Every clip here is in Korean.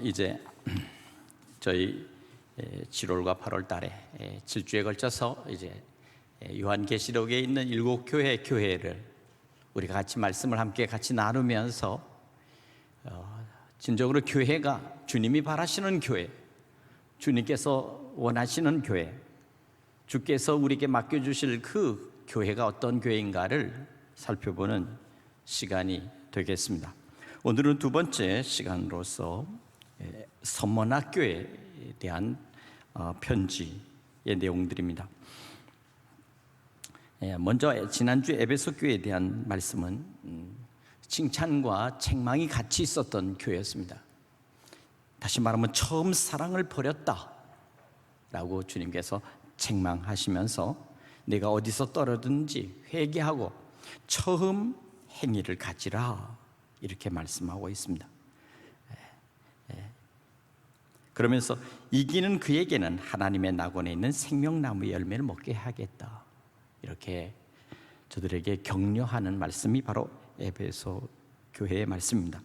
이제 저희 7월과 8월 달에 7주에 걸쳐서 이제 요한계시록에 있는 7교회를 우리가 같이 말씀을 함께 같이 나누면서 진정으로 교회가 주님이 바라시는 교회, 주님께서 원하시는 교회, 주께서 우리에게 맡겨주실 그 교회가 어떤 교회인가를 살펴보는 시간이 되겠습니다. 오늘은 두 번째 시간으로서 선문학교에 대한 편지의 내용들입니다. 먼저 지난주 에베소 교회에 대한 말씀은 칭찬과 책망이 같이 있었던 교회였습니다. 다시 말하면 처음 사랑을 버렸다 라고 주님께서 책망하시면서 내가 어디서 떨어졌는지 회개하고 처음 행위를 가지라 이렇게 말씀하고 있습니다. 그러면서 이기는 그에게는 하나님의 낙원에 있는 생명나무의 열매를 먹게 하겠다, 이렇게 저들에게 격려하는 말씀이 바로 에베소 교회의 말씀입니다.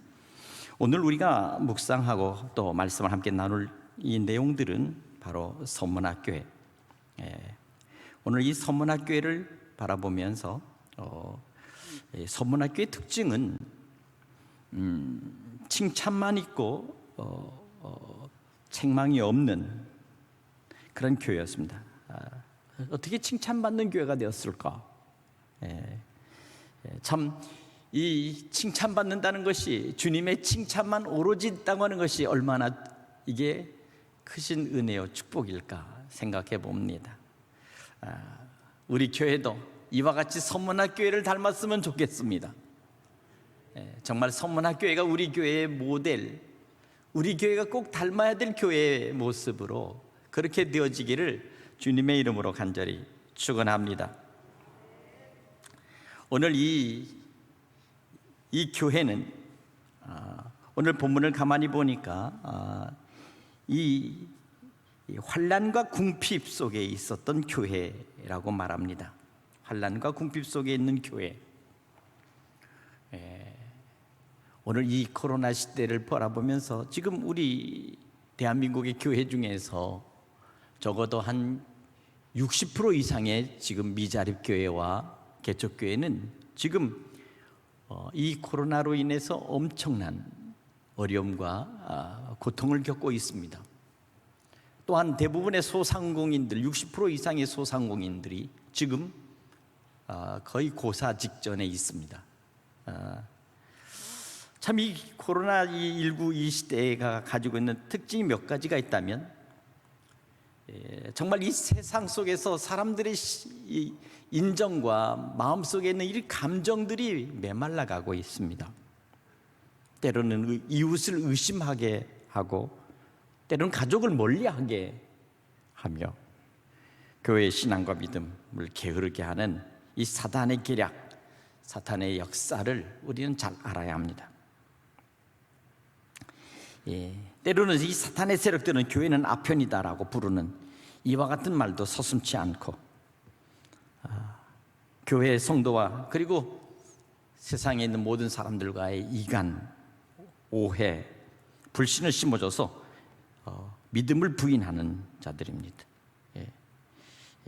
오늘 우리가 묵상하고 또 말씀을 함께 나눌 이 내용들은 바로 선문학교회. 오늘 이 선문학교회를 바라보면서 선문학교의 특징은 칭찬만 있고 책망이 없는 그런 교회였습니다. 어떻게 칭찬받는 교회가 되었을까? 참 이 칭찬받는다는 것이, 주님의 칭찬만 오로지 있다고 하는 것이 얼마나 이게 크신 은혜요 축복일까 생각해 봅니다. 우리 교회도 이와 같이 선문학교회를 닮았으면 좋겠습니다. 정말 선문학교회가 우리 교회의 모델, 우리 교회가 꼭 닮아야 될 교회의 모습으로 그렇게 되어지기를 주님의 이름으로 간절히 축원합니다. 오늘 이 교회는 오늘 본문을 가만히 보니까 이 환난과 궁핍 속에 있었던 교회라고 말합니다. 환난과 궁핍 속에 있는 교회. 오늘 이 코로나 시대를 바라보면서 지금 우리 대한민국의 교회 중에서 적어도 한 60% 이상의 지금 미자립 교회와 개척 교회는 지금 이 코로나로 인해서 엄청난 어려움과 고통을 겪고 있습니다. 또한 대부분의 소상공인들, 60% 이상의 소상공인들이 지금 거의 고사 직전에 있습니다. 참 이 코로나19 이 시대가 가지고 있는 특징이 몇 가지가 있다면, 정말 이 세상 속에서 사람들의 인정과 마음속에 있는 이 감정들이 메말라가고 있습니다. 때로는 이웃을 의심하게 하고, 때로는 가족을 멀리하게 하며 교회의 신앙과 믿음을 게으르게 하는 이 사탄의 계략, 사탄의 역사를 우리는 잘 알아야 합니다. 때로는 이 사탄의 세력들은 교회는 아편이다라고 부르는 이와 같은 말도 서슴지 않고, 교회의 성도와 그리고 세상에 있는 모든 사람들과의 이간, 오해, 불신을 심어줘서 믿음을 부인하는 자들입니다.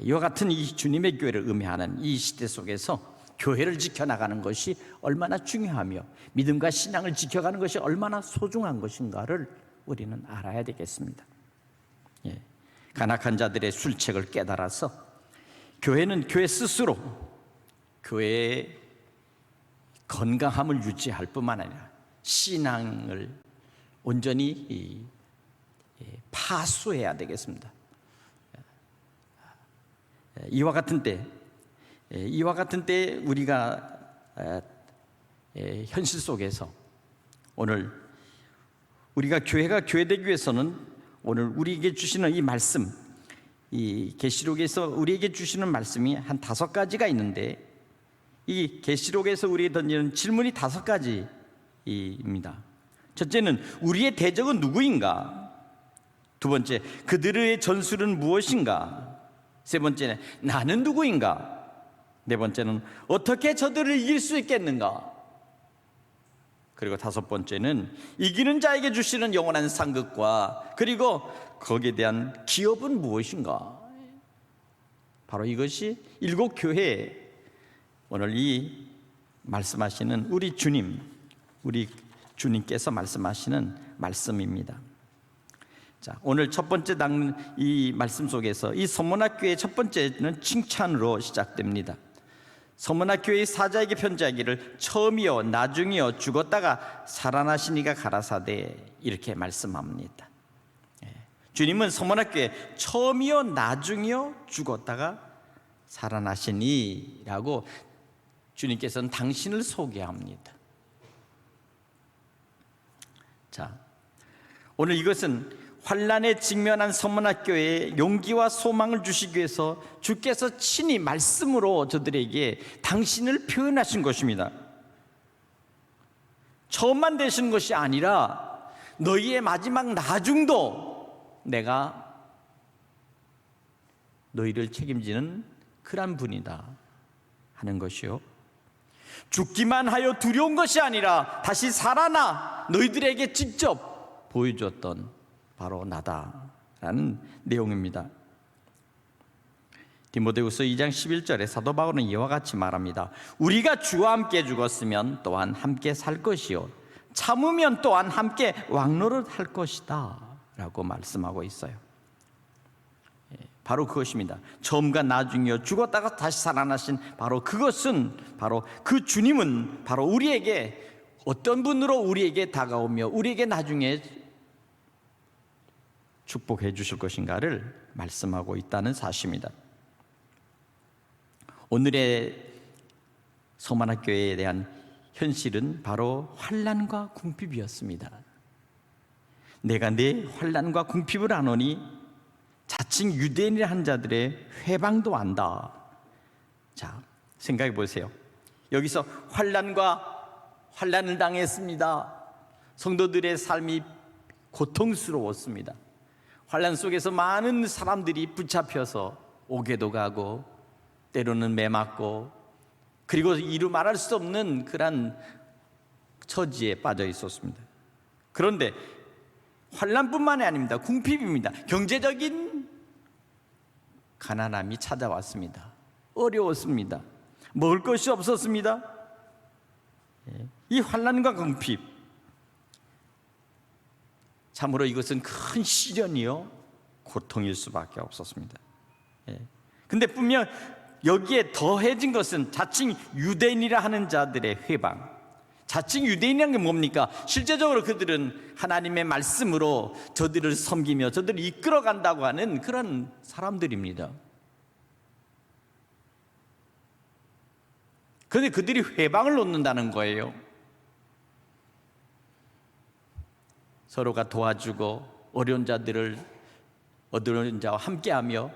이와 같은 이 주님의 교회를 음해하는 이 시대 속에서 교회를 지켜나가는 것이 얼마나 중요하며 믿음과 신앙을 지켜가는 것이 얼마나 소중한 것인가를 우리는 알아야 되겠습니다. 간악한 자들의 술책을 깨달아서 교회는 교회 스스로 교회의 건강함을 유지할 뿐만 아니라 신앙을 온전히 파수해야 되겠습니다. 이와 같은 때 우리가 현실 속에서 오늘 우리가 교회가 교회되기 위해서는 오늘 우리에게 주시는 이 말씀, 이 계시록에서 우리에게 주시는 말씀이 한 5가지가 있는데, 이 계시록에서 우리에게 던지는 질문이 5가지입니다. 첫째는 우리의 대적은 누구인가? 두 번째, 그들의 전술은 무엇인가? 세 번째는 나는 누구인가? 네 번째는 어떻게 저들을 이길 수 있겠는가? 그리고 다섯 번째는 이기는 자에게 주시는 영원한 상급과, 그리고 거기에 대한 기업은 무엇인가? 바로 이것이 일곱 교회, 오늘 이 말씀하시는 우리 주님께서 말씀하시는 말씀입니다. 자, 오늘 첫 번째 이 말씀 속에서 이 서문학교의 첫 번째는 칭찬으로 시작됩니다. 서문학교의 사자에게 편지하기를 처음이요 나중이요 죽었다가 살아나시니가 가라사대, 이렇게 말씀합니다. 주님은 서문학교에 처음이요 나중이요 죽었다가 살아나시니라고 주님께서는 당신을 소개합니다. 자, 오늘 이것은 환난에 직면한 서문학교에 용기와 소망을 주시기 위해서 주께서 친히 말씀으로 저들에게 당신을 표현하신 것입니다. 처음만 되시는 것이 아니라 너희의 마지막 나중도 내가 너희를 책임지는 그런 분이다 하는 것이요, 죽기만 하여 두려운 것이 아니라 다시 살아나 너희들에게 직접 보여줬던 바로 나다라는 내용입니다. 디모데후서 2장 11절에 사도 바울은 이와 같이 말합니다. 우리가 주와 함께 죽었으면 또한 함께 살 것이요 참으면 또한 함께 왕노릇 할 것이다 라고 말씀하고 있어요. 바로 그것입니다. 처음과 나중이요 죽었다가 다시 살아나신 바로 그것은, 바로 그 주님은 바로 우리에게 어떤 분으로 우리에게 다가오며 우리에게 나중에 축복해 주실 것인가를 말씀하고 있다는 사실입니다. 오늘의 서문학교에 대한 현실은 바로 환난과 궁핍이었습니다. 내가 내 환난과 궁핍을 아노니 자칭 유대인이라 한 자들의 회방도 안다. 자, 생각해 보세요. 여기서 환난을 당했습니다. 성도들의 삶이 고통스러웠습니다. 환난 속에서 많은 사람들이 붙잡혀서 옥에도 가고 때로는 매맞고, 그리고 이루 말할 수 없는 그런 처지에 빠져 있었습니다. 그런데 환난뿐만이 아닙니다. 궁핍입니다. 경제적인 가난함이 찾아왔습니다. 어려웠습니다. 먹을 것이 없었습니다. 이 환난과 궁핍, 참으로 이것은 큰 시련이요 고통일 수밖에 없었습니다. 근데 분명 여기에 더해진 것은 자칭 유대인이라 하는 자들의 회방. 자칭 유대인이라는 게 뭡니까? 실제적으로 그들은 하나님의 말씀으로 저들을 섬기며 저들을 이끌어간다고 하는 그런 사람들입니다. 그런데 그들이 회방을 놓는다는 거예요. 서로가 도와주고 어려운 자와 함께하며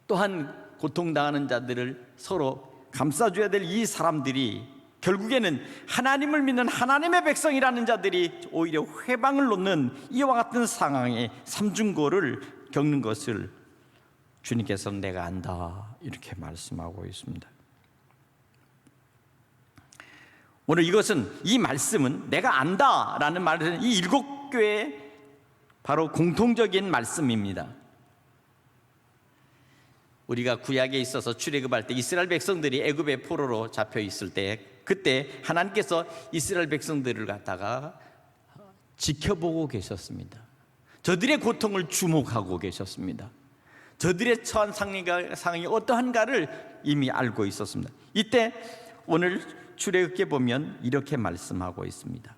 또한 고통당하는 자들을 서로 감싸줘야 될 이 사람들이 결국에는 하나님을 믿는 하나님의 백성이라는 자들이 오히려 회방을 놓는 이와 같은 상황에 삼중고를 겪는 것을 주님께서는 내가 안다 이렇게 말씀하고 있습니다. 오늘 이 말씀은 내가 안다라는 말은 이 일곱 교회의 바로 공통적인 말씀입니다. 우리가 구약에 있어서 출애굽할 때 이스라엘 백성들이 애굽의 포로로 잡혀 있을 때, 그때 하나님께서 이스라엘 백성들을 갖다가 지켜보고 계셨습니다. 저들의 고통을 주목하고 계셨습니다. 저들의 처한 상황이 어떠한가를 이미 알고 있었습니다. 이때 오늘 출애굽기에 보면 이렇게 말씀하고 있습니다.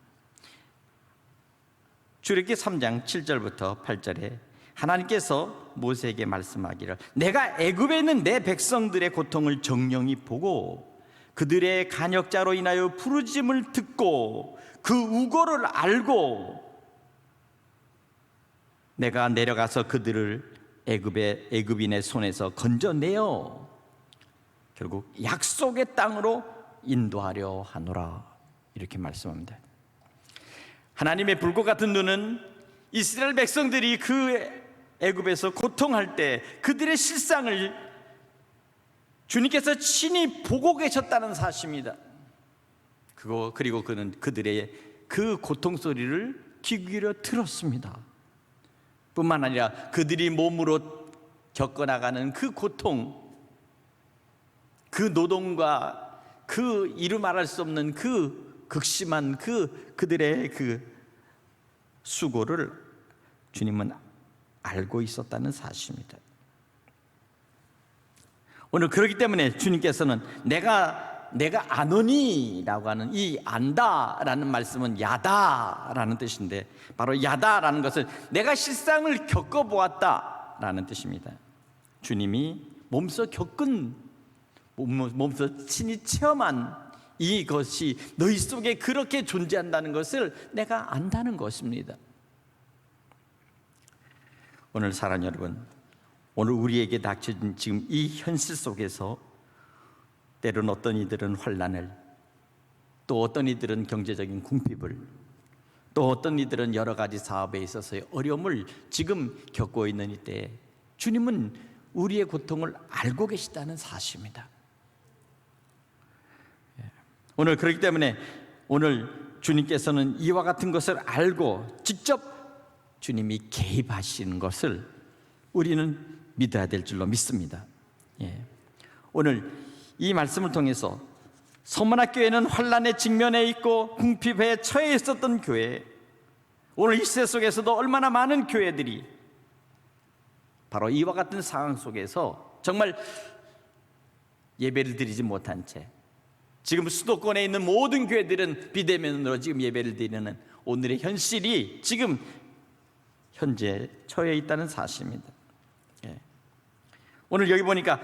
출애굽기 3장 7절부터 8절에 하나님께서 모세에게 말씀하기를 내가 애굽에 있는 내 백성들의 고통을 정령히 보고 그들의 간역자로 인하여 부르짖음을 듣고 그 우고를 알고 내가 내려가서 그들을 애굽인의 손에서 건져내어 결국 약속의 땅으로 인도하려 하노라 이렇게 말씀합니다. 하나님의 불꽃 같은 눈은 이스라엘 백성들이 그 애굽에서 고통할 때 그들의 실상을 주님께서 친히 보고 계셨다는 사실입니다. 그리고 그는 그들의 그 고통 소리를 귀 기울여 들었습니다. 뿐만 아니라 그들이 몸으로 겪어나가는 그 고통, 그 노동과 그 이루 말할 수 없는 그 극심한 그들의 그 수고를 주님은 알고 있었다는 사실입니다. 오늘 그렇기 때문에 주님께서는 내가 아노니라고 하는 이 안다라는 말씀은 야다라는 뜻인데, 바로 야다라는 것은 내가 실상을 겪어보았다라는 뜻입니다. 주님이 몸소 겪은, 몸소 친히 체험한 이것이 너희 속에 그렇게 존재한다는 것을 내가 안다는 것입니다. 오늘 사랑하는 여러분, 오늘 우리에게 닥쳐진 지금 이 현실 속에서 때로는 어떤 이들은 환난을, 또 어떤 이들은 경제적인 궁핍을, 또 어떤 이들은 여러 가지 사업에 있어서의 어려움을 지금 겪고 있는 이때 주님은 우리의 고통을 알고 계시다는 사실입니다. 오늘 그렇기 때문에 오늘 주님께서는 이와 같은 것을 알고 직접 주님이 개입하시는 것을 우리는 믿어야 될 줄로 믿습니다. 오늘 이 말씀을 통해서 서문학교회는 환난에 직면해 있고 궁핍에 처해 있었던 교회, 오늘 이 시대 속에서도 얼마나 많은 교회들이 바로 이와 같은 상황 속에서 정말 예배를 드리지 못한 채, 지금 수도권에 있는 모든 교회들은 비대면으로 지금 예배를 드리는 오늘의 현실이 지금 현재 처해 있다는 사실입니다. 오늘 여기 보니까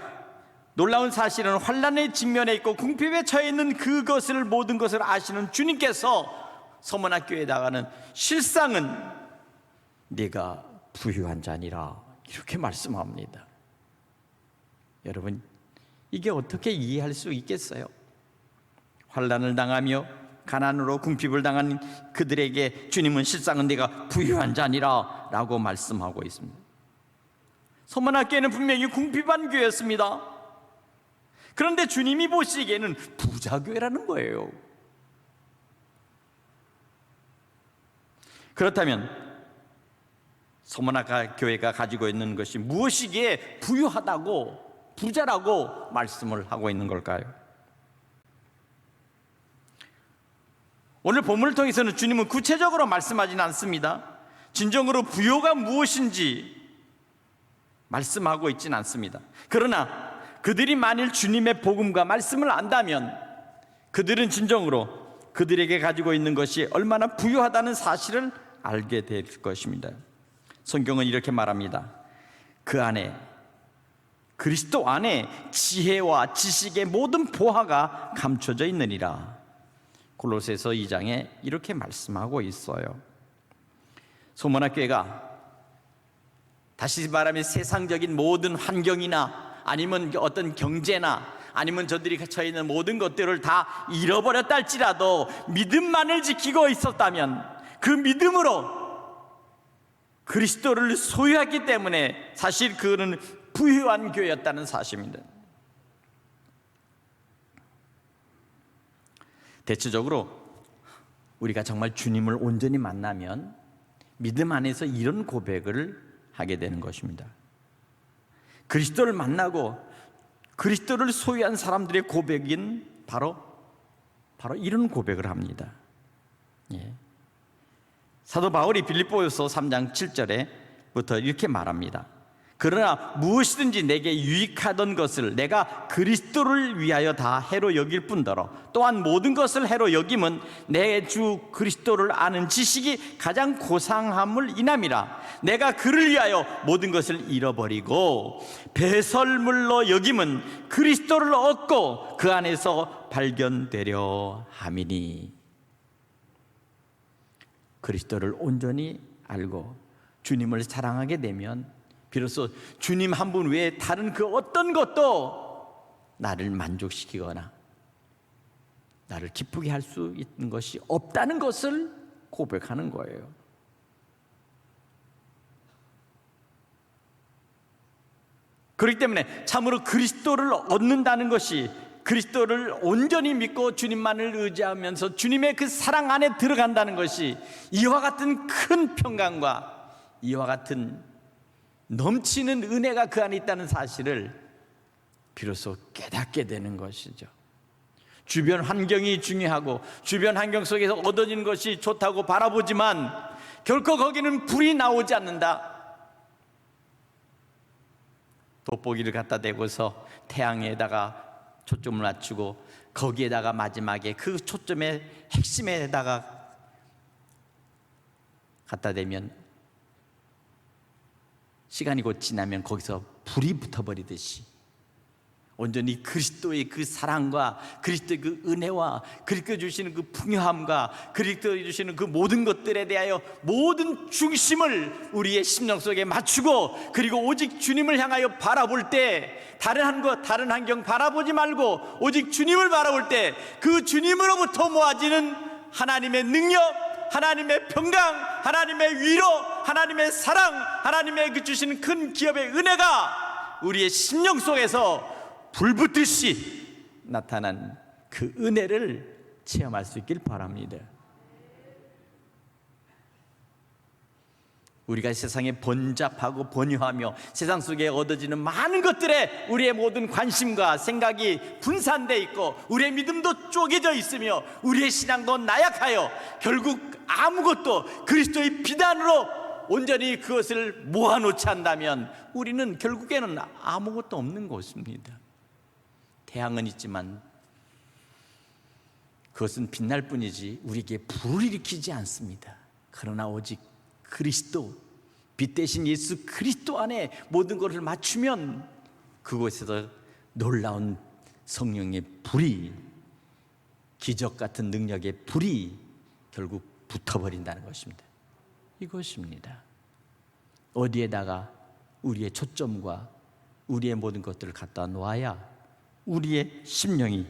놀라운 사실은 환난에 직면해 있고 궁핍에 처해 있는 그것을, 모든 것을 아시는 주님께서 서문학교에다가는 실상은 네가 부유한 자니라 이렇게 말씀합니다. 여러분, 이게 어떻게 이해할 수 있겠어요? 환난을 당하며 가난으로 궁핍을 당한 그들에게 주님은 실상은 네가 부유한 자니라 라고 말씀하고 있습니다. 서문학교회는 분명히 궁핍한 교회였습니다. 그런데 주님이 보시기에는 부자교회라는 거예요. 그렇다면 서문학교회가 가지고 있는 것이 무엇이기에 부유하다고, 부자라고 말씀을 하고 있는 걸까요? 오늘 본문을 통해서는 주님은 구체적으로 말씀하지는 않습니다. 진정으로 부요가 무엇인지 말씀하고 있지는 않습니다. 그러나 그들이 만일 주님의 복음과 말씀을 안다면 그들은 진정으로 그들에게 가지고 있는 것이 얼마나 부유하다는 사실을 알게 될 것입니다. 성경은 이렇게 말합니다. 그 안에, 그리스도 안에 지혜와 지식의 모든 보화가 감춰져 있느니라. 골로새서 2장에 이렇게 말씀하고 있어요. 소문학교회가 다시 말하면 세상적인 모든 환경이나 아니면 어떤 경제나 아니면 저들이 갇혀 있는 모든 것들을 다 잃어버렸다 할지라도 믿음만을 지키고 있었다면 그 믿음으로 그리스도를 소유했기 때문에 사실 그는 부유한 교회였다는 사실입니다. 대체적으로 우리가 정말 주님을 온전히 만나면 믿음 안에서 이런 고백을 하게 되는 것입니다. 그리스도를 만나고 그리스도를 소유한 사람들의 고백인 바로 이런 고백을 합니다. 사도 바울이 빌립보서 3장 7절에부터 이렇게 말합니다. 그러나 무엇이든지 내게 유익하던 것을 내가 그리스도를 위하여 다 해로 여길 뿐더러 또한 모든 것을 해로 여김은 내 주 그리스도를 아는 지식이 가장 고상함을 인함이라. 내가 그를 위하여 모든 것을 잃어버리고 배설물로 여김은 그리스도를 얻고 그 안에서 발견되려 함이니. 그리스도를 온전히 알고 주님을 사랑하게 되면 비로소 주님 한 분 외에 다른 그 어떤 것도 나를 만족시키거나 나를 기쁘게 할 수 있는 것이 없다는 것을 고백하는 거예요. 그렇기 때문에 참으로 그리스도를 얻는다는 것이 그리스도를 온전히 믿고 주님만을 의지하면서 주님의 그 사랑 안에 들어간다는 것이 이와 같은 큰 평강과 이와 같은 넘치는 은혜가 그 안에 있다는 사실을 비로소 깨닫게 되는 것이죠. 주변 환경이 중요하고 주변 환경 속에서 얻어지는 것이 좋다고 바라보지만 결코 거기는 불이 나오지 않는다. 돋보기를 갖다 대고서 태양에다가 초점을 맞추고 거기에다가 마지막에 그 초점의 핵심에다가 갖다 대면 시간이 곧 지나면 거기서 불이 붙어버리듯이 온전히 그리스도의 그 사랑과 그리스도의 그 은혜와 그리스도 주시는 그 풍요함과 그리스도 주시는 그 모든 것들에 대하여 모든 중심을 우리의 심령 속에 맞추고 그리고 오직 주님을 향하여 바라볼 때 다른 환경 바라보지 말고 오직 주님을 바라볼 때 그 주님으로부터 모아지는 하나님의 능력, 하나님의 평강, 하나님의 위로, 하나님의 사랑, 하나님의 그 주시는 큰 기업의 은혜가 우리의 심령 속에서 불붙듯이 나타난 그 은혜를 체험할 수 있길 바랍니다. 우리가 세상에 번잡하고 번유하며 세상 속에 얻어지는 많은 것들에 우리의 모든 관심과 생각이 분산되어 있고 우리의 믿음도 쪼개져 있으며 우리의 신앙도 나약하여 결국 아무것도 그리스도의 비단으로 온전히 그것을 모아놓지 않다면 우리는 결국에는 아무것도 없는 것입니다. 태양은 있지만 그것은 빛날 뿐이지 우리에게 불을 일으키지 않습니다. 그러나 오직 그리스도, 빛 대신 예수 그리스도 안에 모든 것을 맞추면 그곳에서 놀라운 성령의 불이, 기적 같은 능력의 불이 결국 붙어버린다는 것입니다. 이것입니다. 어디에다가 우리의 초점과 우리의 모든 것들을 갖다 놓아야 우리의 심령이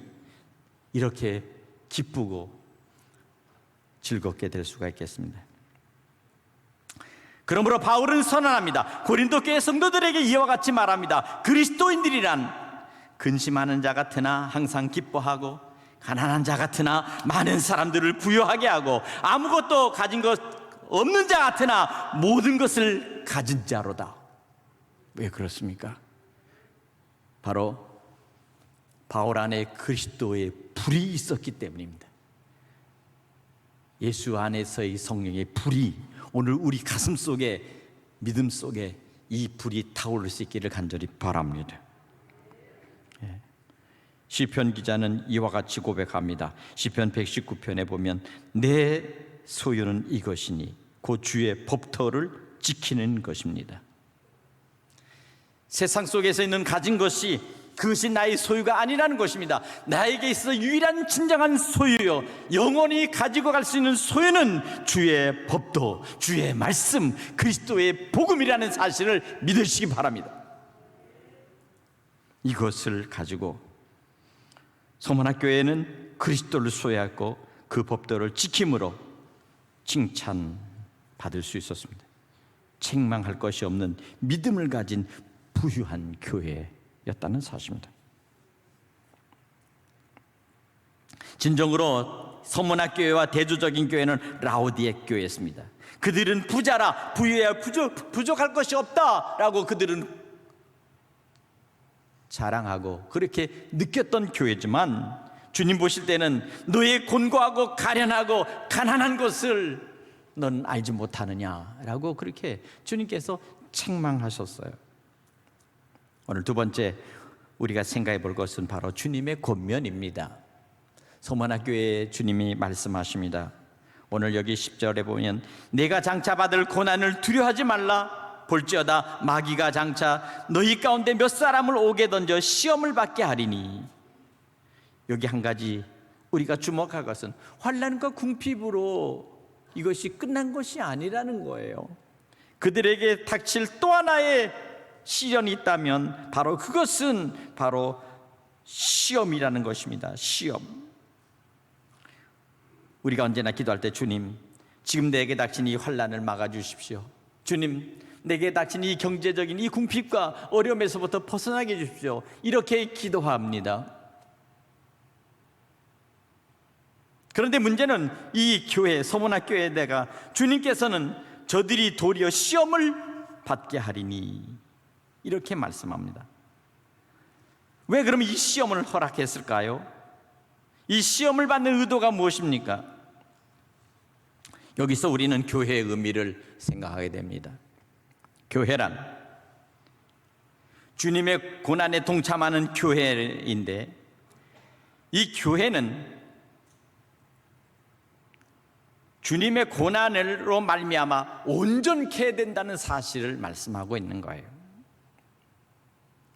이렇게 기쁘고 즐겁게 될 수가 있겠습니다. 그러므로 바울은 선언합니다. 고린도 교회 성도들에게 이와 같이 말합니다. 그리스도인들이란 근심하는 자 같으나 항상 기뻐하고 가난한 자 같으나 많은 사람들을 부유하게 하고 아무것도 가진 것 없는 자 같으나 모든 것을 가진 자로다. 왜 그렇습니까? 바로 바울 안에 그리스도의 불이 있었기 때문입니다. 예수 안에서의 성령의 불이 오늘 우리 가슴 속에, 믿음 속에 이 불이 타오를 수 있기를 간절히 바랍니다. 시편 기자는 이와 같이 고백합니다. 시편 119편에 보면 내 소유는 이것이니 곧 주의 법터를 지키는 것입니다. 세상 속에서 있는 가진 것이 그것이 나의 소유가 아니라는 것입니다. 나에게 있어 유일한 진정한 소유요, 영원히 가지고 갈 수 있는 소유는 주의 법도, 주의 말씀, 그리스도의 복음이라는 사실을 믿으시기 바랍니다. 이것을 가지고 서문학교회는 그리스도를 소유하고 그 법도를 지킴으로 칭찬받을 수 있었습니다. 책망할 것이 없는 믿음을 가진 부유한 교회였다는 사실입니다. 진정으로 서문학교회와 대조적인 교회는 라오디에 교회였습니다. 그들은 부자라, 부유해야 부족할 것이 없다라고 그들은 자랑하고 그렇게 느꼈던 교회지만 주님 보실 때는 너의 곤고하고 가련하고 가난한 것을 넌 알지 못하느냐라고 그렇게 주님께서 책망하셨어요. 오늘 두 번째 우리가 생각해 볼 것은 바로 주님의 권면입니다. 서문학교에 주님이 말씀하십니다. 오늘 여기 10절에 보면 내가 장차 받을 고난을 두려워하지 말라. 볼지어다 마귀가 장차 너희 가운데 몇 사람을 옥에 던져 시험을 받게 하리니. 여기 한 가지 우리가 주목할 것은 환난과 궁핍으로 이것이 끝난 것이 아니라는 거예요. 그들에게 닥칠 또 하나의 시련이 있다면 바로 그것은 바로 시험이라는 것입니다. 시험. 우리가 언제나 기도할 때 주님, 지금 내게 닥친 이 환난을 막아주십시오. 주님, 내게 닥친 이 경제적인 이 궁핍과 어려움에서부터 벗어나게 해주십시오. 이렇게 기도합니다. 그런데 문제는 이 교회, 서문학교에 내가 주님께서는 저들이 도리어 시험을 받게 하리니 이렇게 말씀합니다. 왜 그럼 이 시험을 허락했을까요? 이 시험을 받는 의도가 무엇입니까? 여기서 우리는 교회의 의미를 생각하게 됩니다. 교회란 주님의 고난에 동참하는 교회인데, 이 교회는 주님의 고난으로 말미암아 온전케 해야 된다는 사실을 말씀하고 있는 거예요.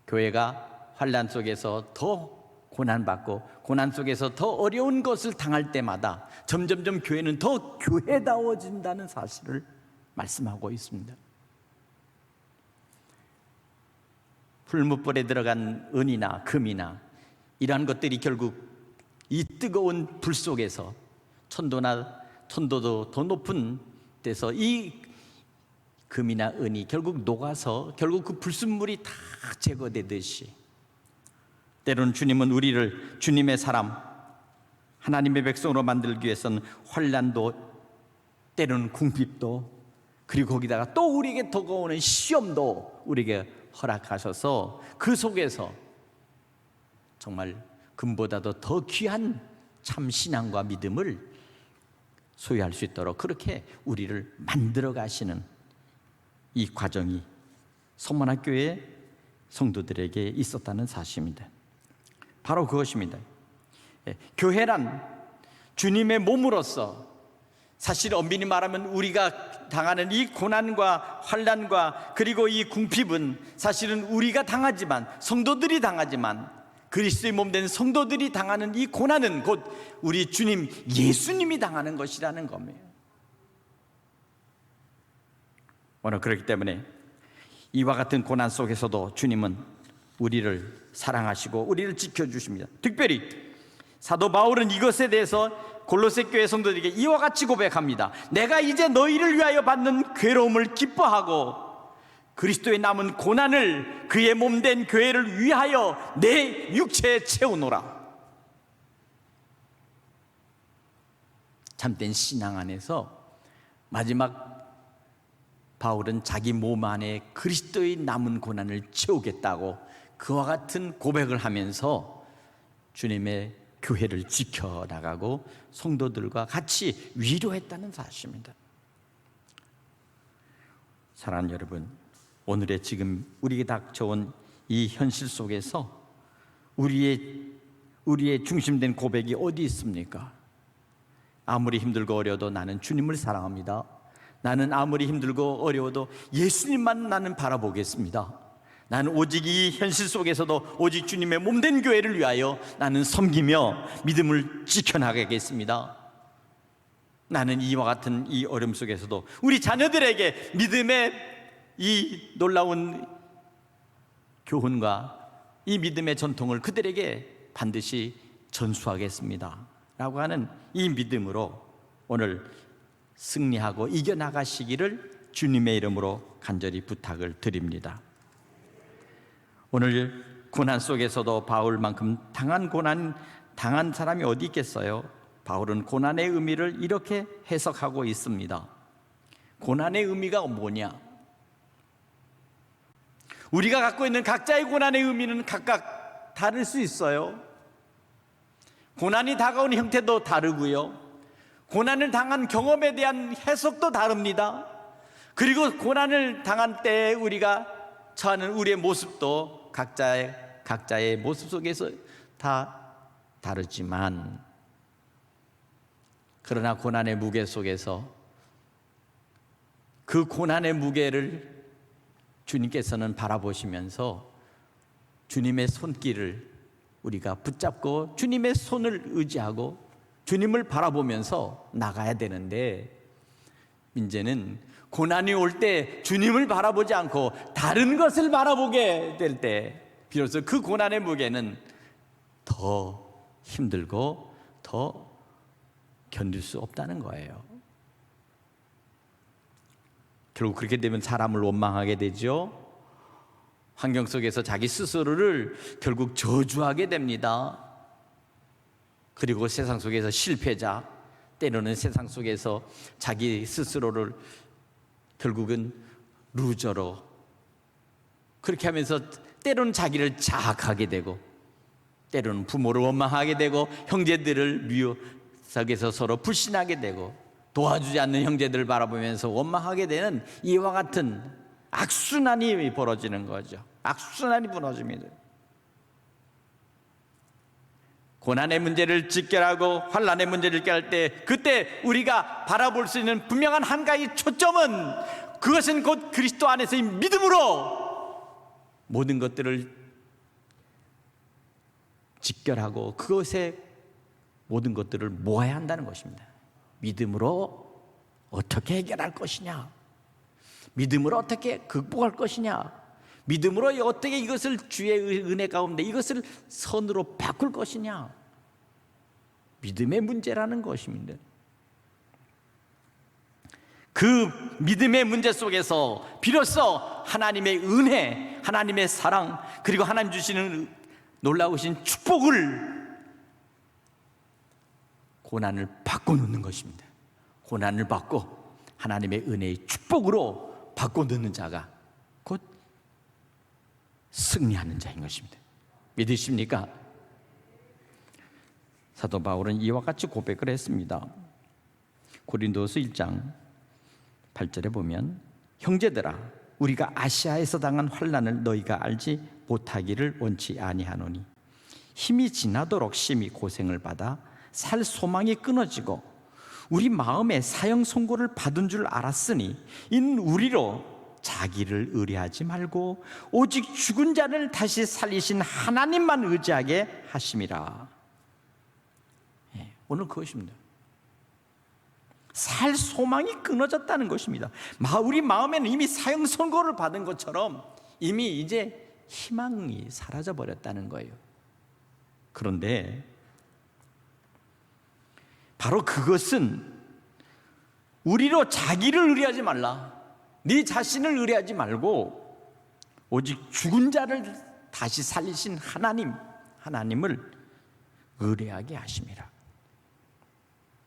교회가 환난 속에서 더 고난받고 고난 속에서 더 어려운 것을 당할 때마다 점점점 교회는 더 교회다워진다는 사실을 말씀하고 있습니다. 풀무불에 들어간 은이나 금이나 이러한 것들이 결국 이 뜨거운 불 속에서 천도도 더 높은 데서 이 금이나 은이 결국 녹아서 결국 그 불순물이 다 제거되듯이, 때로는 주님은 우리를 주님의 사람, 하나님의 백성으로 만들기 위해서는 환난도, 때로는 궁핍도, 그리고 거기다가 또 우리에게 다가오는 시험도 우리에게 허락하셔서 그 속에서 정말 금보다도 더 귀한 참 신앙과 믿음을 소유할 수 있도록 그렇게 우리를 만들어 가시는 이 과정이 서문학교의 성도들에게 있었다는 사실입니다. 바로 그것입니다. 교회란 주님의 몸으로서, 사실 엄밀히 말하면 우리가 당하는 이 고난과 환난과 그리고 이 궁핍은 사실은 우리가 당하지만, 성도들이 당하지만, 그리스도의 몸된 성도들이 당하는 이 고난은 곧 우리 주님 예수님이 당하는 것이라는 겁니다. 오늘 그렇기 때문에 이와 같은 고난 속에서도 주님은 우리를 사랑하시고 우리를 지켜주십니다. 특별히 사도 바울은 이것에 대해서 골로새 교회 성도들에게 이와 같이 고백합니다. 내가 이제 너희를 위하여 받는 괴로움을 기뻐하고 그리스도의 남은 고난을 그의 몸된 교회를 위하여 내 육체에 채우노라. 참된 신앙 안에서 마지막 바울은 자기 몸 안에 그리스도의 남은 고난을 채우겠다고 그와 같은 고백을 하면서 주님의 교회를 지켜나가고 성도들과 같이 위로했다는 사실입니다. 사랑하는 여러분, 오늘의 지금 우리에게 닥쳐온 이 현실 속에서 우리의 중심된 고백이 어디 있습니까? 아무리 힘들고 어려워도 나는 주님을 사랑합니다. 나는 아무리 힘들고 어려워도 예수님만 나는 바라보겠습니다. 나는 오직 이 현실 속에서도 오직 주님의 몸된 교회를 위하여 나는 섬기며 믿음을 지켜나가겠습니다. 나는 이와 같은 이 어려움 속에서도 우리 자녀들에게 믿음의 이 놀라운 교훈과 이 믿음의 전통을 그들에게 반드시 전수하겠습니다 라고 하는 이 믿음으로 오늘 승리하고 이겨나가시기를 주님의 이름으로 간절히 부탁을 드립니다. 오늘 고난 속에서도 바울만큼 당한 사람이 어디 있겠어요? 바울은 고난의 의미를 이렇게 해석하고 있습니다. 고난의 의미가 뭐냐? 우리가 갖고 있는 각자의 고난의 의미는 각각 다를 수 있어요. 고난이 다가오는 형태도 다르고요, 고난을 당한 경험에 대한 해석도 다릅니다. 그리고 고난을 당한 때 우리가 처하는 우리의 모습도 각자의 모습 속에서 다 다르지만, 그러나 고난의 무게 속에서 그 고난의 무게를 주님께서는 바라보시면서 주님의 손길을 우리가 붙잡고 주님의 손을 의지하고 주님을 바라보면서 나가야 되는데, 이제는 고난이 올 때 주님을 바라보지 않고 다른 것을 바라보게 될 때 비로소 그 고난의 무게는 더 힘들고 더 견딜 수 없다는 거예요. 결국 그렇게 되면 사람을 원망하게 되죠. 환경 속에서 자기 스스로를 결국 저주하게 됩니다. 그리고 세상 속에서 실패자, 때로는 세상 속에서 자기 스스로를 결국은 루저로, 그렇게 하면서 때로는 자기를 자학하게 되고, 때로는 부모를 원망하게 되고, 형제들을 미워서에서 서로 불신하게 되고, 도와주지 않는 형제들을 바라보면서 원망하게 되는 이와 같은 악순환이 벌어지는 거죠. 악순환이 벌어집니다. 고난의 문제를 직결하고 환난의 문제를 직결할 때, 그때 우리가 바라볼 수 있는 분명한 한 가지 초점은, 그것은 곧 그리스도 안에서의 믿음으로 모든 것들을 직결하고 그것에 모든 것들을 모아야 한다는 것입니다. 믿음으로 어떻게 해결할 것이냐, 믿음으로 어떻게 극복할 것이냐, 믿음으로 어떻게 이것을 주의 은혜 가운데 이것을 선으로 바꿀 것이냐, 믿음의 문제라는 것입니다. 그 믿음의 문제 속에서 비로소 하나님의 은혜, 하나님의 사랑, 그리고 하나님 주시는 놀라우신 축복을, 고난을 바꿔놓는 것입니다. 고난을 받고 하나님의 은혜의 축복으로 바꿔놓는 자가 곧 승리하는 자인 것입니다. 믿으십니까? 사도 바울은 이와 같이 고백을 했습니다. 고린도서 1장 8절에 보면, 형제들아, 우리가 아시아에서 당한 환난을 너희가 알지 못하기를 원치 아니하노니 힘이 지나도록 심히 고생을 받아 살 소망이 끊어지고 우리 마음에 사형 선고를 받은 줄 알았으니 이는 우리로 자기를 의뢰하지 말고 오직 죽은 자를 다시 살리신 하나님만 의지하게 하심이라. 오늘 그것입니다. 살 소망이 끊어졌다는 것입니다. 우리 마음에는 이미 사형 선고를 받은 것처럼 이미 이제 희망이 사라져 버렸다는 거예요. 그런데 바로 그것은 우리로 자기를 의뢰하지 말라, 네 자신을 의뢰하지 말고 오직 죽은 자를 다시 살리신 하나님을 의뢰하게 하심이라.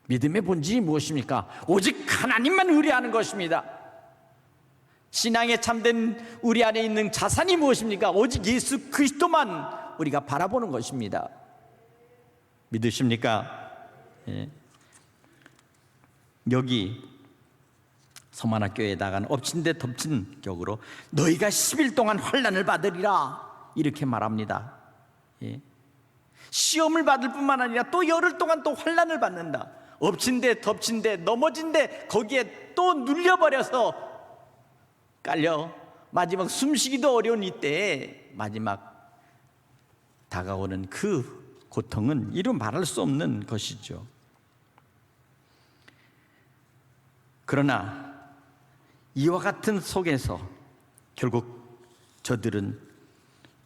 믿음의 본질이 무엇입니까? 오직 하나님만 의뢰하는 것입니다. 신앙에 참된 우리 안에 있는 자산이 무엇입니까? 오직 예수 그리스도만 우리가 바라보는 것입니다. 믿으십니까? 예. 여기 서만학교에 나간 엎친 데 덮친 격으로 너희가 10일 동안 환난을 받으리라 이렇게 말합니다. 예. 시험을 받을 뿐만 아니라 또 열흘 동안 또 환난을 받는다. 엎친 데 덮친 데 넘어진 데 거기에 또 눌려버려서 깔려 마지막 숨쉬기도 어려운 이때에 마지막 다가오는 그 고통은 이루 말할 수 없는 것이죠. 그러나 이와 같은 속에서 결국 저들은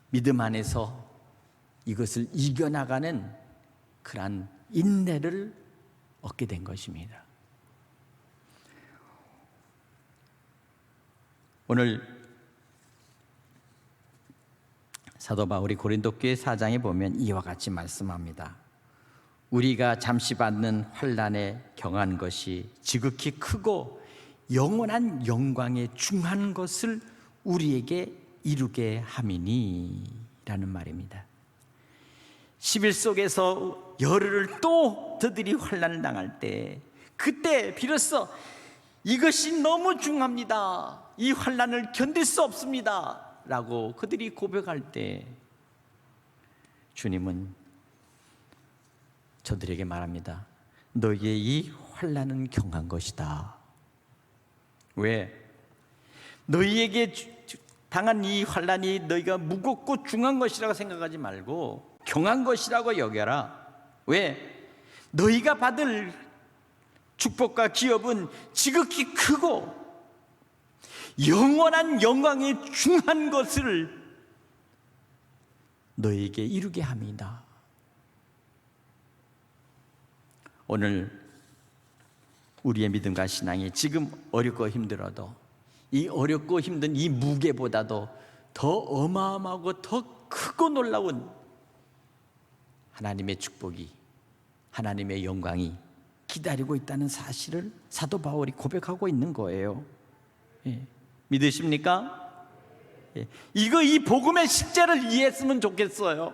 믿음 안에서 이것을 이겨나가는 그러한 인내를 얻게 된 것입니다. 오늘 사도 바울이 고린도 교회 4장에 보면 이와 같이 말씀합니다. 우리가 잠시 받는 환난에 경한 것이 지극히 크고 영원한 영광에 중한 것을 우리에게 이루게 함이니 라는 말입니다. 10일 속에서 열흘을 또 저들이 환난을 당할 때, 그때 비로소 이것이 너무 중합니다, 이 환난을 견딜 수 없습니다 라고 그들이 고백할 때 주님은 저들에게 말합니다. 너희의 이 환난은 경한 것이다. 왜? 너희에게 당한 이 환난이 너희가 무겁고 중한 것이라고 생각하지 말고 경한 것이라고 여겨라. 왜? 너희가 받을 축복과 기업은 지극히 크고 영원한 영광에 중한 것을 너희에게 이루게 합니다. 오늘 우리의 믿음과 신앙이 지금 어렵고 힘들어도 이 어렵고 힘든 이 무게보다도 더 어마어마하고 더 크고 놀라운 하나님의 축복이 하나님의 영광이 기다리고 있다는 사실을 사도 바울이 고백하고 있는 거예요. 믿으십니까? 이 복음의 실제를 이해했으면 좋겠어요.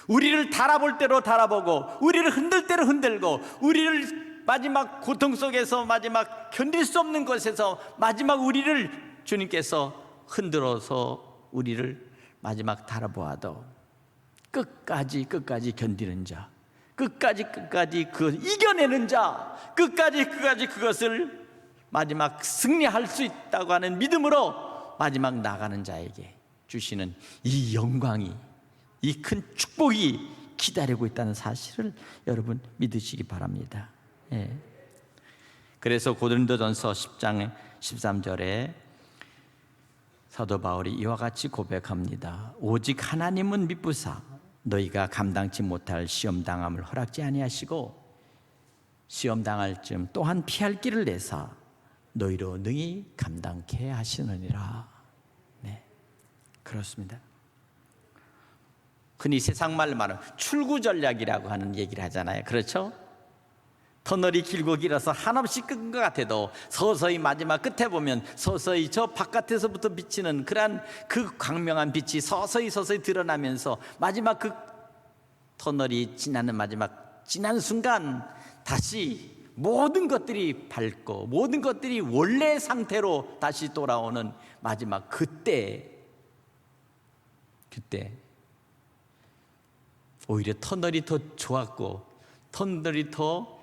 우리를 달아볼 대로 달아보고, 우리를 흔들 대로 흔들고, 우리를 마지막 고통 속에서, 마지막 견딜 수 없는 것에서 마지막 우리를 주님께서 흔들어서 우리를 마지막 달아보아도 끝까지 견디는 자, 끝까지 그 이겨내는 자, 끝까지 그것을 마지막 승리할 수 있다고 하는 믿음으로 마지막 나가는 자에게 주시는 이 영광이, 이 큰 축복이 기다리고 있다는 사실을 여러분 믿으시기 바랍니다. 그래서 고린도전서 10장 13절에 사도 바울이 이와 같이 고백합니다. 오직 하나님은 미쁘사 너희가 감당치 못할 시험당함을 허락지 아니하시고 시험당할 쯤 또한 피할 길을 내사 너희로 능히 감당케 하시느니라. 네, 그렇습니다. 흔히 세상 말로 말하면 출구 전략이라고 하는 얘기를 하잖아요. 그렇죠? 터널이 길고 길어서 한없이 끈 것 같아도 서서히 마지막 끝에 보면 서서히 저 바깥에서부터 비치는 그러한 그 광명한 빛이 서서히 드러나면서 마지막 그 터널이 지나는 마지막 지난 순간 다시 모든 것들이 밝고 모든 것들이 원래 상태로 다시 돌아오는 마지막 그때 오히려 터널이 더 좋았고 터널이 더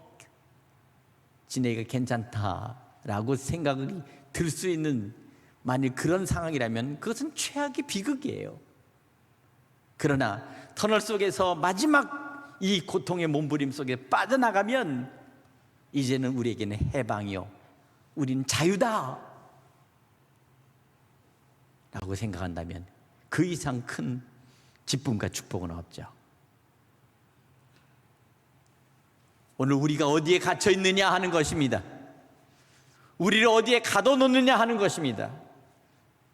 지내기가 괜찮다라고 생각이 들 수 있는, 만일 그런 상황이라면 그것은 최악의 비극이에요. 그러나 터널 속에서 마지막 이 고통의 몸부림 속에 빠져나가면 이제는 우리에게는 해방이요, 우린 자유다 라고 생각한다면 그 이상 큰 기쁨과 축복은 없죠. 오늘 우리가 어디에 갇혀 있느냐 하는 것입니다. 우리를 어디에 가둬놓느냐 하는 것입니다.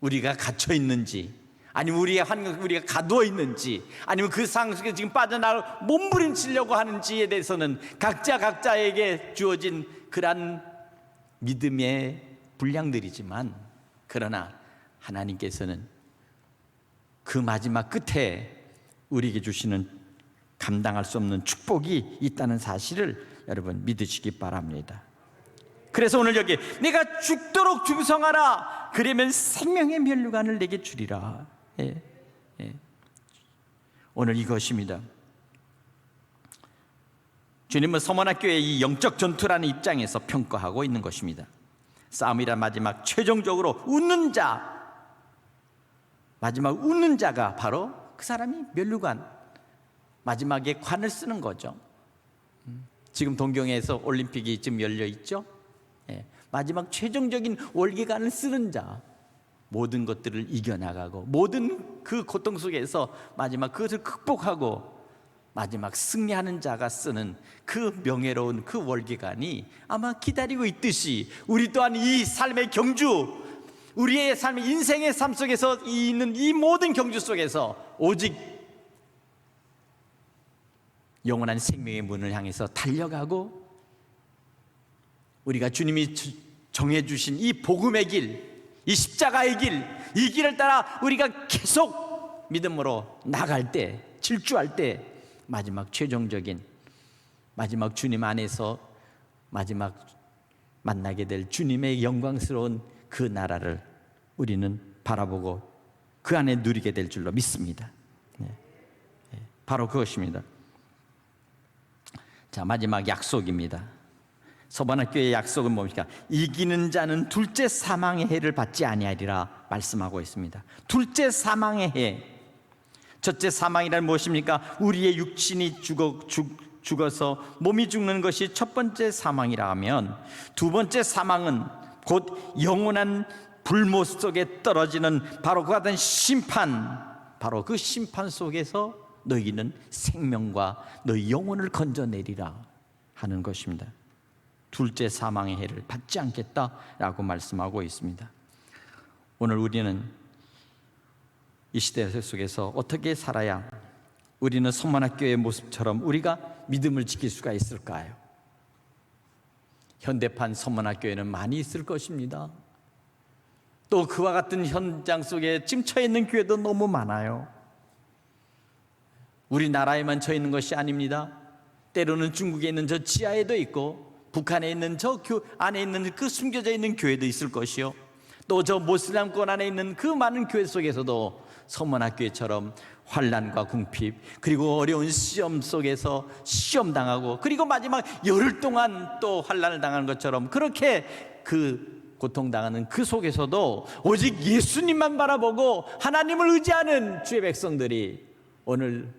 우리가 갇혀 있는지, 아니면 우리가 가두어 있는지, 아니면 그 상황 속에 지금 빠져나갈 몸부림치려고 하는지에 대해서는 각자에게 주어진 그러한 믿음의 분량들이지만, 그러나 하나님께서는 그 마지막 끝에 우리에게 주시는 감당할 수 없는 축복이 있다는 사실을 여러분 믿으시기 바랍니다. 그래서 오늘 여기 내가 죽도록 충성하라, 그러면 생명의 면류관을 내게 주리라. 오늘 이것입니다. 주님은 서머나교회의 이 영적 전투라는 입장에서 평가하고 있는 것입니다. 싸움이란 마지막 최종적으로 웃는 자, 마지막 웃는 자가 바로 그 사람이 면류관, 마지막에 관을 쓰는 거죠. 지금 동경에서 올림픽이 지금 열려 있죠. 마지막 최종적인 월계관을 쓰는 자, 모든 것들을 이겨나가고 모든 그 고통 속에서 마지막 그것을 극복하고 마지막 승리하는 자가 쓰는 그 명예로운 그 월계관이 아마 기다리고 있듯이, 우리 또한 이 삶의 경주, 우리의 삶의 인생의 삶 속에서 있는 이 모든 경주 속에서 오직 영원한 생명의 문을 향해서 달려가고, 우리가 주님이 정해주신 이 복음의 길, 이 십자가의 길, 이 길을 따라 우리가 계속 믿음으로 나갈 때, 질주할 때 마지막 최종적인 마지막 주님 안에서 마지막 만나게 될 주님의 영광스러운 그 나라를 우리는 바라보고 그 안에 누리게 될 줄로 믿습니다. 바로 그것입니다. 자, 마지막 약속입니다. 서바나교회의 약속은 뭡니까? 이기는 자는 둘째 사망의 해를 받지 아니하리라 말씀하고 있습니다. 둘째 사망의 해. 첫째 사망이란 무엇입니까? 우리의 육신이 죽어서 몸이 죽는 것이 첫 번째 사망이라 하면, 두 번째 사망은 곧 영원한 불못 속에 떨어지는 바로 그와 같은 심판, 바로 그 심판 속에서 너희는 생명과 너희 영혼을 건져내리라 하는 것입니다. 둘째 사망의 해를 받지 않겠다라고 말씀하고 있습니다. 오늘 우리는 이 시대 속에서 어떻게 살아야 우리는 서문학교의 모습처럼 우리가 믿음을 지킬 수가 있을까요? 현대판 서문학교에는 많이 있을 것입니다. 또 그와 같은 현장 속에 지금 처해 있는 교회도 너무 많아요. 우리나라에만 처해 있는 것이 아닙니다. 때로는 중국에 있는 저 지하에도 있고, 북한에 있는 저 안에 있는 그 숨겨져 있는 교회도 있을 것이요, 또 저 모슬람권 안에 있는 그 많은 교회 속에서도 서문학교회처럼 환난과 궁핍, 그리고 어려운 시험 속에서 시험당하고, 그리고 마지막 열흘 동안 또 환난을 당하는 것처럼 그렇게 그 고통당하는 그 속에서도 오직 예수님만 바라보고 하나님을 의지하는 주의 백성들이 오늘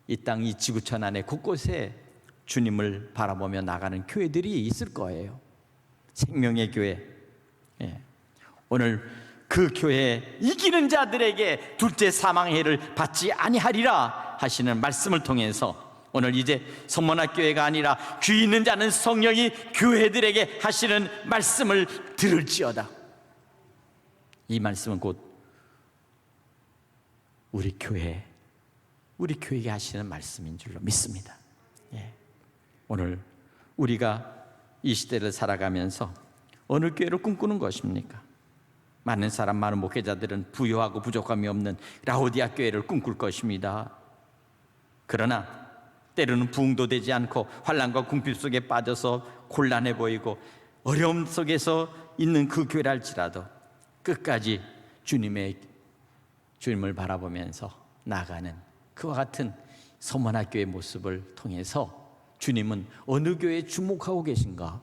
이 땅, 이 지구촌 안에 곳곳에 주님을 바라보며 나가는 교회들이 있을 거예요. 생명의 교회. 오늘 그 교회에 이기는 자들에게 둘째 사망해를 받지 아니하리라 하시는 말씀을 통해서 오늘 이제 서문학교회가 아니라 귀 있는 자는 성령이 교회들에게 하시는 말씀을 들을지어다. 이 말씀은 곧 우리 교회에게 하시는 말씀인 줄로 믿습니다. 오늘 우리가 이 시대를 살아가면서 어느 교회를 꿈꾸는 것입니까? 많은 사람, 많은 목회자들은 부유하고 부족함이 없는 라오디아 교회를 꿈꿀 것입니다. 그러나 때로는 부흥도 되지 않고 환난과 궁핍 속에 빠져서 곤란해 보이고 어려움 속에서 있는 그 교회라 할지라도 끝까지 주님을 바라보면서 나가는 그와 같은 서문학교의 모습을 통해서 주님은 어느 교회에 주목하고 계신가,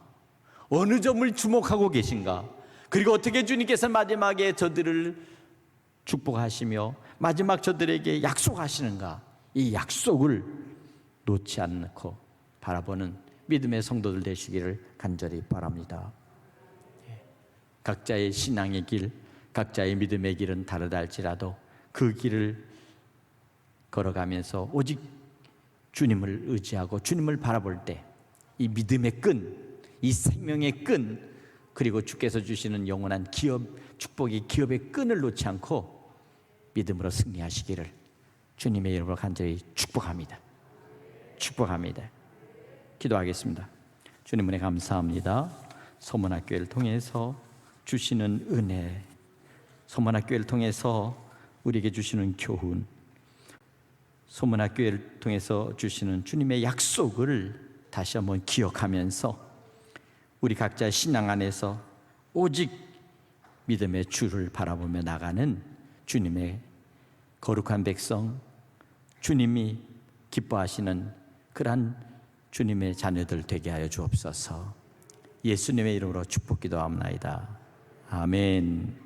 어느 점을 주목하고 계신가, 그리고 어떻게 주님께서 마지막에 저들을 축복하시며 마지막 저들에게 약속하시는가, 이 약속을 놓지 않고 바라보는 믿음의 성도들 되시기를 간절히 바랍니다. 각자의 신앙의 길, 각자의 믿음의 길은 다르다 할지라도 그 길을 걸어가면서 오직 주님을 의지하고 주님을 바라볼 때 이 믿음의 끈, 이 생명의 끈, 그리고 주께서 주시는 영원한 축복의 기업의 끈을 놓지 않고 믿음으로 승리하시기를 주님의 이름으로 간절히 축복합니다. 기도하겠습니다. 주님 은혜 감사합니다. 서문학교회를 통해서 주시는 은혜, 서문학교회를 통해서 우리에게 주시는 교훈, 서문학교회를 통해서 주시는 주님의 약속을 다시 한번 기억하면서 우리 각자의 신앙 안에서 오직 믿음의 주를 바라보며 나가는 주님의 거룩한 백성, 주님이 기뻐하시는 그러한 주님의 자녀들 되게 하여 주옵소서. 예수님의 이름으로 축복 기도합나이다. 아멘.